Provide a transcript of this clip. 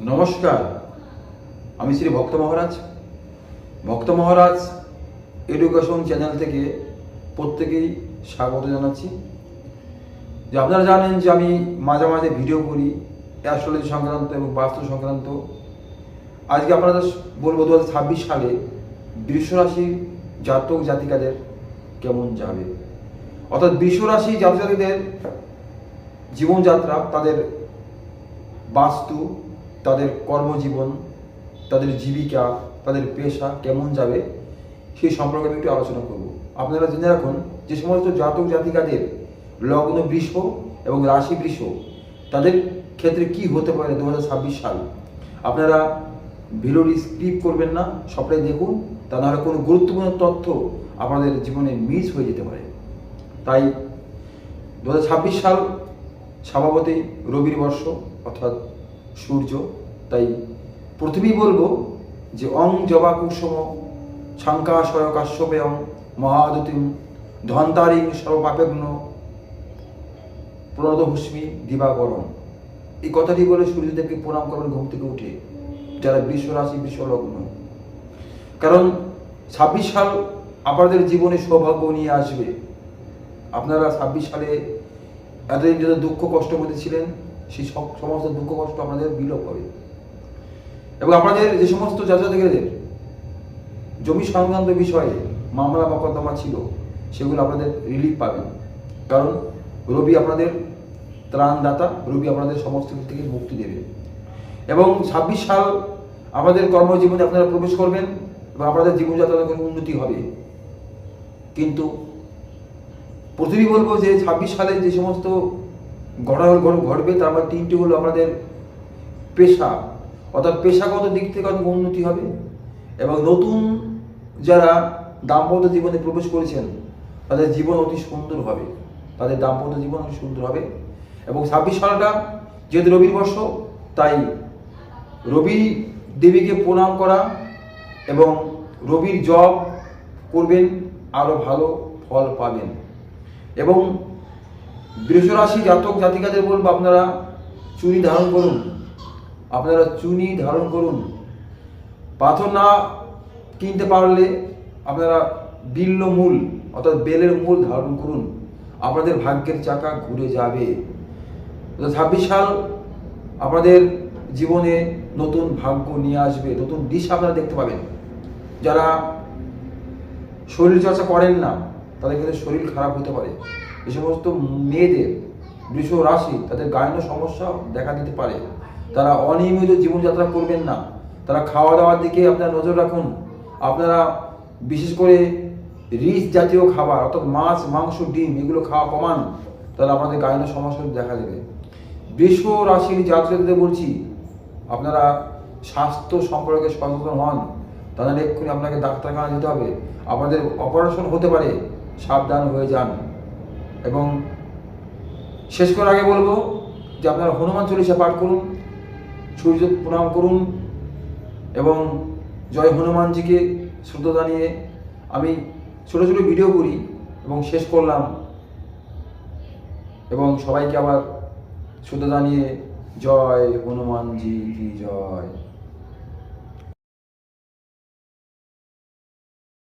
নমস্কার, আমি শ্রী ভক্ত মহারাজ। ভক্ত মহারাজ এডুকেশন চ্যানেল থেকে প্রত্যেকেই স্বাগত জানাচ্ছি। যে আপনারা জানেন যে আমি মাঝে মাঝে ভিডিও করি অ্যাস্ট্রোলজি সংক্রান্ত এবং বাস্তু সংক্রান্ত। আজকে আপনাদের বলবো 2026 সালে বৃষ রাশির জাতক জাতিকাদের কেমন যাবে, অর্থাৎ বৃষ রাশি জাতক জাতিকাদের জীবনযাত্রা, তাদের বাস্তু, তাদের কর্মজীবন, তাদের জীবিকা, তাদের পেশা কেমন যাবে সেই সম্পর্কে আমি একটু আলোচনা করব। আপনারা জেনে রাখুন যে সমস্ত জাতক জাতিকাদের লগ্ন বৃষ এবং রাশি বৃষ, তাদের ক্ষেত্রে কি হতে পারে 2026 সাল। আপনারা ভিডিওটি স্কিপ করবেন না, সবটাই দেখুন, তা নাহলে কোনো গুরুত্বপূর্ণ তথ্য আপনাদের জীবনে মিস হয়ে যেতে পারে। তাই 2026 সাল স্বভাবতই রবির বর্ষ অর্থাৎ সূর্য। তাই প্রথমেই বলবো যে অং জবা কুসুম শঙ্কাশয় কাশ্যপেয়ং মহাদতিম ধন্তারিং সর্বপাপেগ্ন প্রণতভূষ্মি দিবাকরণ। এই কথাটি বলে সূর্যদেবকে প্রণাম করবেন ঘুম থেকে উঠে, যারা বৃষ রাশি বৃষ লগ্ন। কারণ 26 সাল আপনাদের জীবনে সৌভাগ্য নিয়ে আসবে। আপনারা 26 সালে এতদিন যত দুঃখ কষ্ট মধ্যে ছিলেন, সেই সমস্ত দুঃখ কষ্ট আপনাদের বিলোপ হবে। এবং আপনাদের যে সমস্ত জাতকদের জমি সংক্রান্ত বিষয়ে মামলা মোকদ্দমা ছিল, সেগুলো আপনাদের রিলিফ পাবেন। কারণ রবি আপনাদের ত্রাণদাতা, রবি আপনাদের সমস্ত কিছু থেকে মুক্তি দেবে। এবং 26 সাল আপনাদের কর্মজীবনে আপনারা প্রবেশ করবেন এবং আপনাদের জীবনযাত্রার কোনো উন্নতি হবে। কিন্তু প্রথমেই বলবো যে 26 সালে যে সমস্ত ঘটবে তার মধ্যে 3টি হলো আপনাদের পেশা, অর্থাৎ পেশাগত দিক থেকে অনেক উন্নতি হবে। এবং নতুন যারা দাম্পত্য জীবনে প্রবেশ করেছেন, তাদের জীবন অতি সুন্দর হবে, তাদের দাম্পত্য জীবন অতি সুন্দর হবে। এবং 26 সালটা যেহেতু রবির বর্ষ, তাই রবি দেবীকে প্রণাম করা এবং রবির জপ করবেন, আরও ভালো ফল পাবেন। এবং বৃষ রাশি জাতক জাতিকাদের বলবো আপনারা চুনি ধারণ করুন, আপনারা চুনি ধারণ করুন। পাথর না কিনতে পারলে আপনারা বিল্ল মূল অর্থাৎ বেলের মূল ধারণ করুন, আপনাদের ভাগ্যের চাকা ঘুরে যাবে। 26 সাল আপনাদের জীবনে নতুন ভাগ্য নিয়ে আসবে, নতুন দিশা আপনারা দেখতে পাবেন। যারা শরীর চর্চা করেন না, তাদের কিন্তু শরীর খারাপ হতে পারে। এই সমস্ত মেয়েদের বৃষ রাশি, তাদের গাইনো সমস্যা দেখা দিতে পারে। তারা অনিয়মিত জীবনযাত্রা করবেন না, তারা খাওয়া দাওয়ার দিকে আপনারা নজর রাখুন। আপনারা বিশেষ করে রিচ জাতীয় খাবার অর্থাৎ মাছ, মাংস, ডিম এগুলো খাওয়া কমান, তাহলে আপনাদের গাইনো সমস্যা দেখা দেবে। বৃষ রাশির জাতকদের বলছি, আপনারা স্বাস্থ্য সম্পর্কে সচেতন হন, তাহলে এক্ষুনি আপনাকে ডাক্তারখানা যেতে হবে, আপনাদের অপারেশন হতে পারে, সাবধান হয়ে যান। এবং শেষ করার আগে বলবো যে আপনারা হনুমান চল্লিশা পাঠ করুন, সূর্য প্রণাম করুন এবং জয় হনুমানজিকে শ্রদ্ধা জানিয়ে আমি ছোটো ছোটো ভিডিও করি এবং শেষ করলাম। এবং সবাইকে আবার শ্রদ্ধা জানিয়ে জয় হনুমানজি কি জয়।